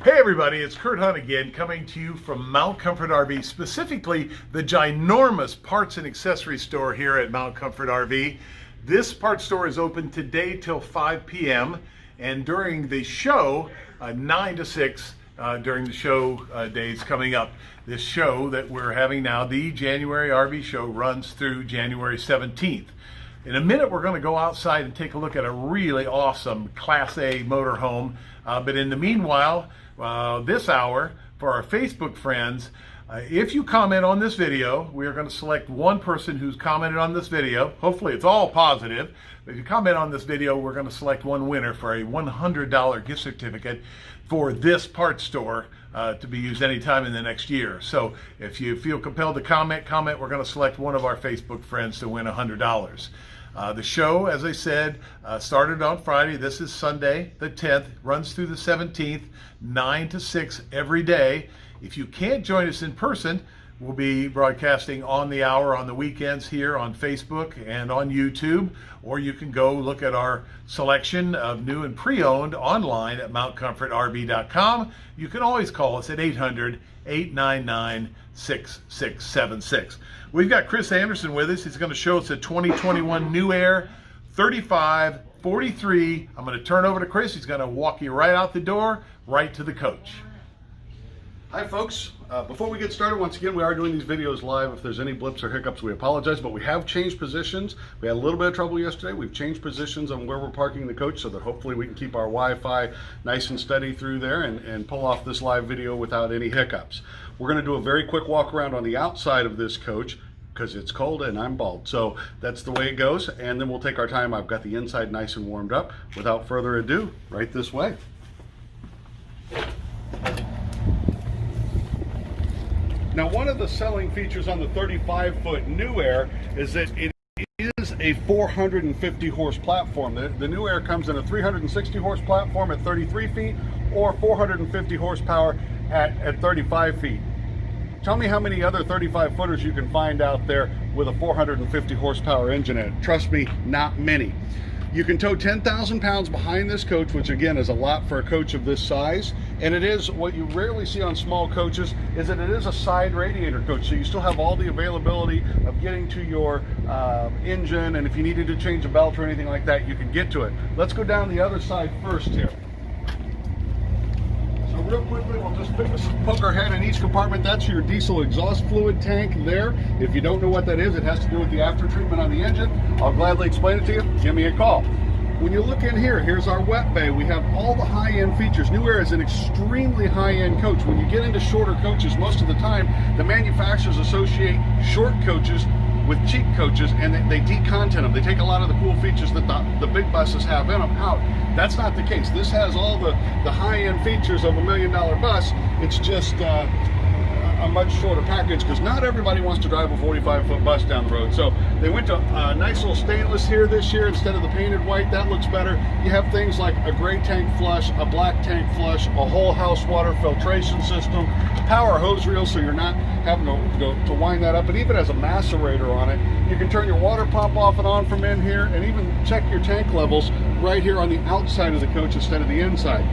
Hey everybody, it's Kurt Hunt again, coming to you from Mount Comfort RV, specifically the ginormous parts and accessory store here at Mount Comfort RV. This parts store is open today till 5 p.m. and during the show, 9 to 6, during the show days coming up. This show that we're having now, the January RV show, runs through January 17th. In a minute, we're going to go outside and take a look at a really awesome Class A motorhome. But in the meanwhile, this hour, for our Facebook friends, if you comment on this video, we are going to select one person who's commented on this video. Hopefully it's all positive. But if you comment on this video, we're going to select one winner for a $100 gift certificate for this parts store to be used anytime in the next year. So if you feel compelled to comment, we're going to select one of our Facebook friends to win $100. The show, as I said, started on Friday. This is Sunday, the 10th, runs through the 17th, 9 to 6 every day. If you can't join us in person, we'll be broadcasting on the hour on the weekends here on Facebook and on YouTube, or you can go look at our selection of new and pre-owned online at mountcomfortrv.com. You can always call us at 800-899-6676. We've got Chris Anderson with us. He's going to show us a 2021 New Aire 3543. I'm going to turn over to Chris. He's going to walk you right out the door, right to the coach. Hi folks, before we get started, once again, we are doing these videos live. If there's any blips or hiccups, we apologize, but we have changed positions. We had a little bit of trouble yesterday. We've changed positions on where we're parking the coach so that hopefully we can keep our Wi-Fi nice and steady through there and pull off this live video without any hiccups. We're going to do a very quick walk around on the outside of this coach because it's cold and I'm bald. So that's the way it goes, and then we'll take our time. I've got the inside nice and warmed up. Without further ado, right this way. Now, one of the selling features on the 35-foot New Aire is that it is a 450 horse platform. The New Aire comes in a 360 horse platform at 33 feet or 450 horsepower at 35 feet. Tell me how many other 35 footers you can find out there with a 450 horsepower engine in it. Trust me, not many. You can tow 10,000 pounds behind this coach, which again is a lot for a coach of this size. And it is, what you rarely see on small coaches, is that it is a side radiator coach. So you still have all the availability of getting to your engine, and if you needed to change a belt or anything like that, you can get to it. Let's go down the other side first here. So real quickly, we'll just poke our head in each compartment. That's your diesel exhaust fluid tank there. If you don't know what that is, it has to do with the after treatment on the engine. I'll gladly explain it to you. Give me a call. When you look in here, here's our wet bay. We have all the high-end features. New Aire is an extremely high-end coach. When you get into shorter coaches, most of the time, the manufacturers associate short coaches with cheap coaches, and they decontent them. They take a lot of the cool features that the big buses have in them out. That's not the case. This has all the high-end features of $1 million bus. It's just a much shorter package because not everybody wants to drive a 45-foot bus down the road. So they went to a nice little stainless here this year instead of the painted white. That looks better. You have things like a gray tank flush, a black tank flush, a whole house water filtration system, power hose reel so you're not having to wind that up. It even has a macerator on it. You can turn your water pump off and on from in here and even check your tank levels right here on the outside of the coach instead of the inside.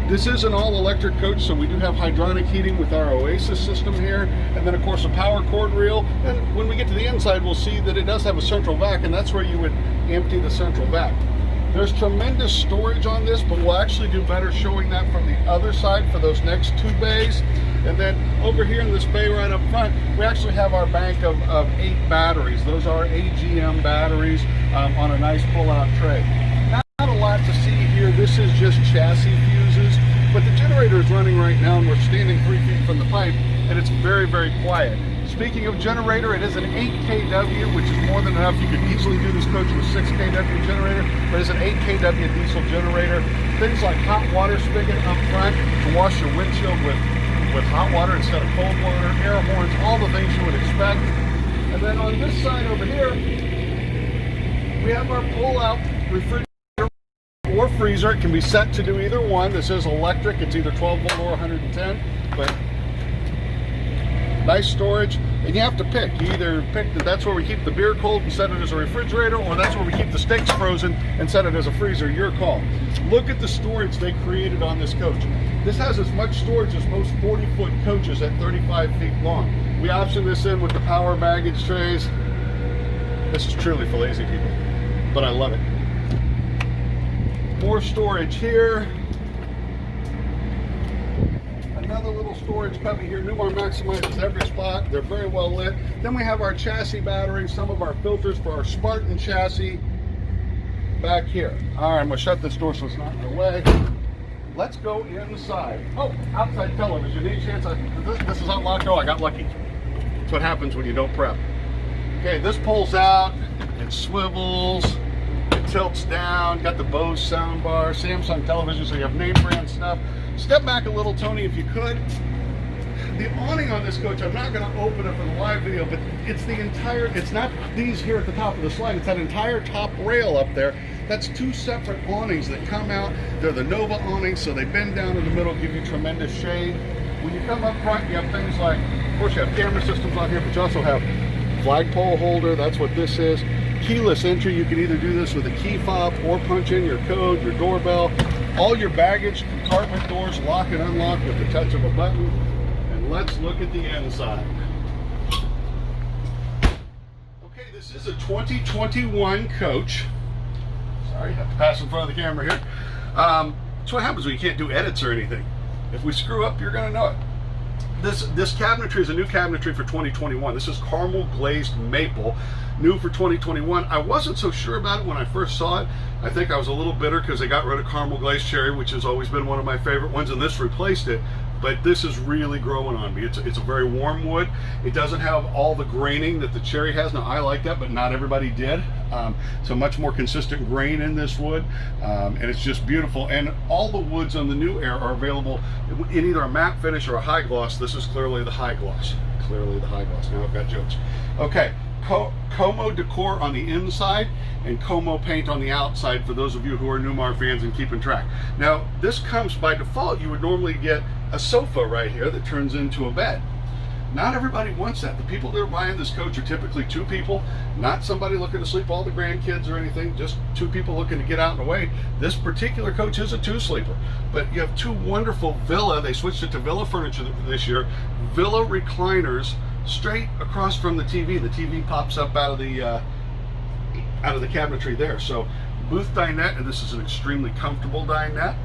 This is an all-electric coach, so we do have hydronic heating with our Oasis system here, and then of course a power cord reel. And when we get to the inside, we'll see that it does have a central vac, and that's where you would empty the central vac. There's tremendous storage on this, but we'll actually do better showing that from the other side for those next two bays. And then over here in this bay right up front, we actually have our bank of 8 batteries. Those are AGM batteries on a nice pull-out tray. Not a lot to see here. This is just chassis fuses, but the generator is running right now, and we're standing 3 feet from the pipe, and it's very, very quiet. Speaking of generator, it is an 8 kW, which is more than enough. You could easily do this coach with a 6 kW generator, but it's an 8 kW diesel generator. Things like hot water spigot up front to wash your windshield with hot water instead of cold water, air horns, all the things you would expect. And then on this side over here, we have our pull-out refrigerator or freezer. It can be set to do either one. This is electric. It's either 12 volt or 110, but Nice storage, and you have to pick. You either pick that that's where we keep the beer cold and set it as a refrigerator, or that's where we keep the steaks frozen and set it as a freezer. Your call. Look at the storage they created on this coach. This has as much storage as most 40-foot coaches at 35 feet long. We option this in with the power baggage trays. This is truly for lazy people, but I love it. More storage here. Another little storage cubby here. Newmar maximizes every spot. They're very well lit. Then we have our chassis battery, some of our filters for our Spartan chassis back here. All right, I'm gonna shut this door so it's not in the way. Let's go inside. Oh, outside television. Any chance this is unlocked? Oh, I got lucky. That's what happens when you don't prep. Okay, this pulls out, it swivels, it tilts down, got the Bose soundbar, Samsung television, so you have name brand stuff. Step back a little, Tony, if you could. The awning on this coach, I'm not going to open it for the live video, but it's the entire, it's not these here at the top of the slide, it's that entire top rail up there. That's two separate awnings that come out. They're the Nova awnings, so they bend down in the middle, give you tremendous shade. When you come up front, you have things like, of course, you have camera systems on here, but you also have flagpole holder. That's what this is. Keyless entry. You can either do this with a key fob or punch in your code, your doorbell. All your baggage compartment doors lock and unlock with the touch of a button. And let's look at the inside. Okay, this is a 2021 coach. Sorry, I have to pass in front of the camera here. That's what happens when you can't do edits or anything. If we screw up, you're going to know it. This cabinetry is a new cabinetry for 2021. This is caramel glazed maple, new for 2021. I wasn't so sure about it when I first saw it. I think I was a little bitter because they got rid of caramel glazed cherry, which has always been one of my favorite ones, and this replaced it. But this is really growing on me. It's a very warm wood. It doesn't have all the graining that the cherry has. Now, I like that, but not everybody did. So much more consistent grain in this wood, and it's just beautiful. And all the woods on the New Aire are available in either a matte finish or a high gloss. This is clearly the high gloss. Clearly the high gloss. Now I've got jokes. Okay, Como decor on the inside and Como paint on the outside for those of you who are Newmar fans and keeping track. Now, this comes by default. You would normally get a sofa right here that turns into a bed. Not everybody wants that. The people that are buying this coach are typically two people, not somebody looking to sleep all the grandkids or anything, just two people looking to get out and away. This particular coach is a two-sleeper, but you have two wonderful Villa, they switched it to Villa furniture this year, Villa recliners straight across from the TV. The TV pops up out of the cabinetry there. So booth dinette, and this is an extremely comfortable dinette.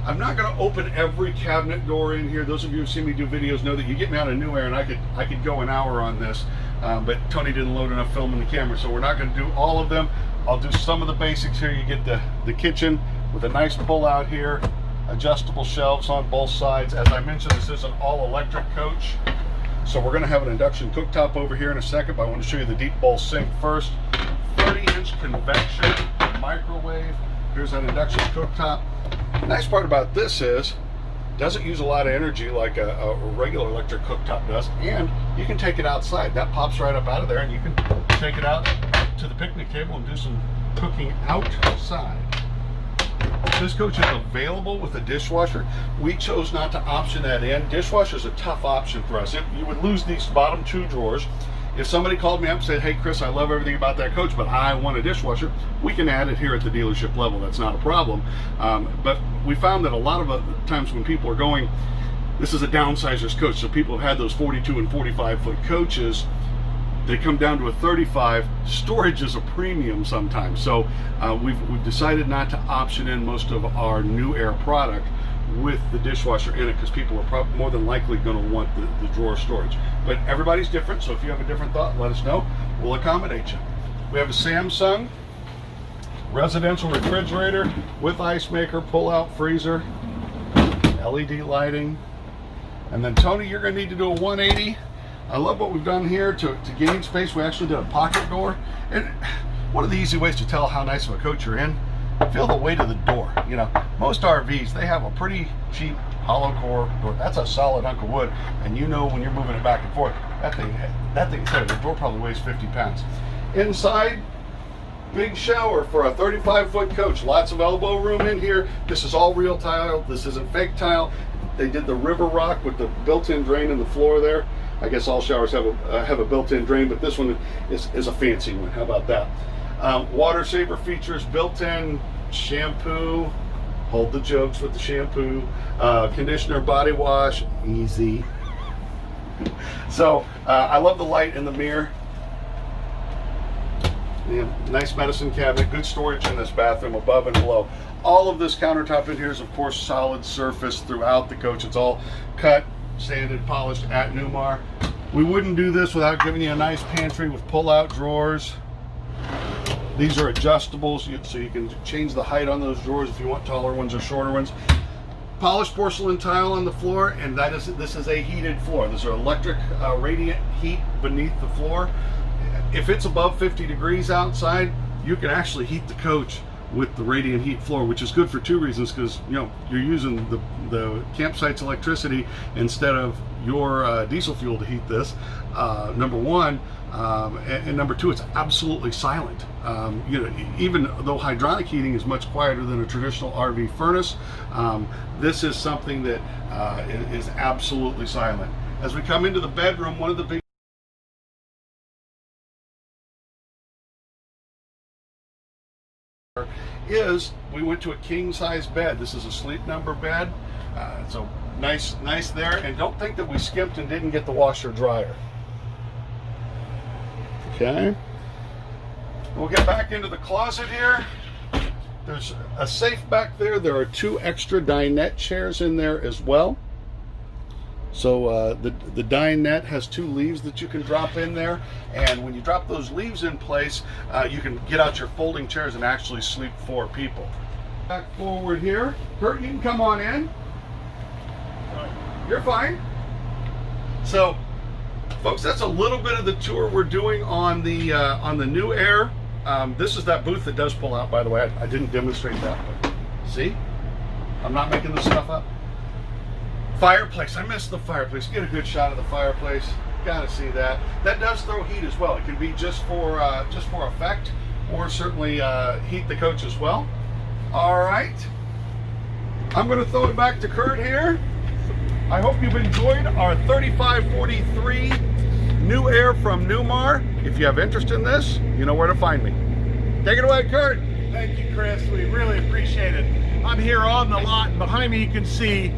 I'm not going to open every cabinet door in here. Those of you who've seen me do videos know that you get me out of New Aire and I could go an hour on this, but Tony didn't load enough film in the camera, so we're not going to do all of them. I'll do some of the basics here. You get the kitchen with a nice pull out here, adjustable shelves on both sides. As I mentioned, this is an all-electric coach, so we're going to have an induction cooktop over here in a second, but I want to show you the deep bowl sink first. 30-inch convection microwave. Here's that induction cooktop. The nice part about this is it doesn't use a lot of energy like a regular electric cooktop does, and you can take it outside. That pops right up out of there, and you can take it out to the picnic table and do some cooking outside. This coach is available with a dishwasher. We chose not to option that in. Dishwasher is a tough option for us. You would lose these bottom two drawers. If somebody called me up and said, hey Chris, I love everything about that coach, but I want a dishwasher, we can add it here at the dealership level. That's not a problem. But we found that a lot of times when people are going, this is a downsizer's coach, so people have had those 42 and 45 foot coaches, they come down to a 35. Storage is a premium sometimes. So we've decided not to option in most of our New Aire product with the dishwasher in it, because people are more than likely going to want the drawer storage. But everybody's different, so if you have a different thought, let us know. We'll accommodate you. We have a Samsung residential refrigerator with ice maker, pull-out freezer, LED lighting. And then Tony, you're going to need to do a 180. I love what we've done here to gain space. We actually did a pocket door. And one of the easy ways to tell how nice of a coach you're in, feel the weight of the door. You know, most RVs, they have a pretty cheap hollow core door. That's a solid hunk of wood, and you know when you're moving it back and forth, that thing's heavy. The door probably weighs 50 pounds. Inside, big shower for a 35-foot coach. Lots of elbow room in here. This is all real tile. This isn't fake tile. They did the river rock with the built-in drain in the floor there. I guess all showers have a built-in drain, but this one is a fancy one. How about that? Water saver features, built-in shampoo. Hold the jokes with the shampoo. Conditioner, body wash, easy. So I love the light in the mirror. Yeah, nice medicine cabinet, good storage in this bathroom above and below. All of this countertop in here is, of course, solid surface throughout the coach. It's all cut, sanded, polished at Newmar. We wouldn't do this without giving you a nice pantry with pull-out drawers. These are adjustables, so you can change the height on those drawers if you want taller ones or shorter ones. Polished porcelain tile on the floor, and this is a heated floor. These are electric radiant heat beneath the floor. If it's above 50 degrees outside, you can actually heat the coach with the radiant heat floor, which is good for two reasons, because you're using the campsite's electricity instead of your diesel fuel to heat this, number one, and number two, it's absolutely silent. Even though hydronic heating is much quieter than a traditional RV furnace, this is something that is absolutely silent. As we come into the bedroom, one of the big is we went to a king size bed. This is a sleep number bed. So nice there. And don't think that we skimped and didn't get the washer dryer. Okay. We'll get back into the closet here. There's a safe back there. There are 2 extra dinette chairs in there as well. So the dinette has 2 leaves that you can drop in there, and when you drop those leaves in place, you can get out your folding chairs and actually sleep 4 people. Back forward here. Kurt, you can come on in. You're fine. So, folks, that's a little bit of the tour we're doing on the New Aire. This is that booth that does pull out, by the way. I didn't demonstrate that, but see? I'm not making this stuff up. Fireplace. I missed the fireplace. Get a good shot of the fireplace. Gotta see that. That does throw heat as well. It can be just for effect, or certainly heat the coach as well. All right. I'm going to throw it back to Kurt here. I hope you've enjoyed our 3543 New Aire from Newmar. If you have interest in this, you know where to find me. Take it away, Kurt. Thank you, Chris. We really appreciate it. I'm here on the lot, and behind me you can see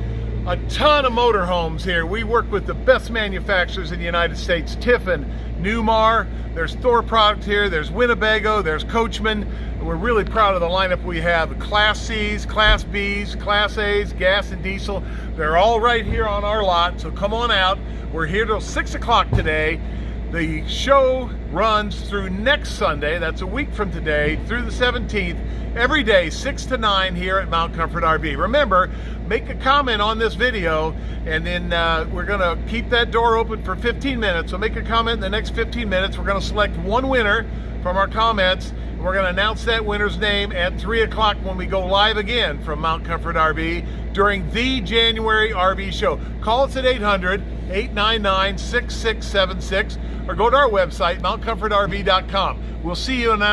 a ton of motorhomes here. We work with the best manufacturers in the United States: Tiffin, Newmar, there's Thor product here, there's Winnebago, there's Coachman. We're really proud of the lineup we have. The Class C's, Class B's, Class A's, gas and diesel. They're all right here on our lot, so come on out. We're here till 6 o'clock today. The show runs through next Sunday, that's a week from today, through the 17th, every day, 6 to 9 here at Mount Comfort RV. Remember, make a comment on this video, and then we're gonna keep that door open for 15 minutes. So make a comment in the next 15 minutes. We're gonna select one winner from our comments. We're gonna announce that winner's name at 3 o'clock when we go live again from Mount Comfort RV during the January RV show. Call us at 800-899-6676 or go to our website, mountcomfortrv.com. We'll see you in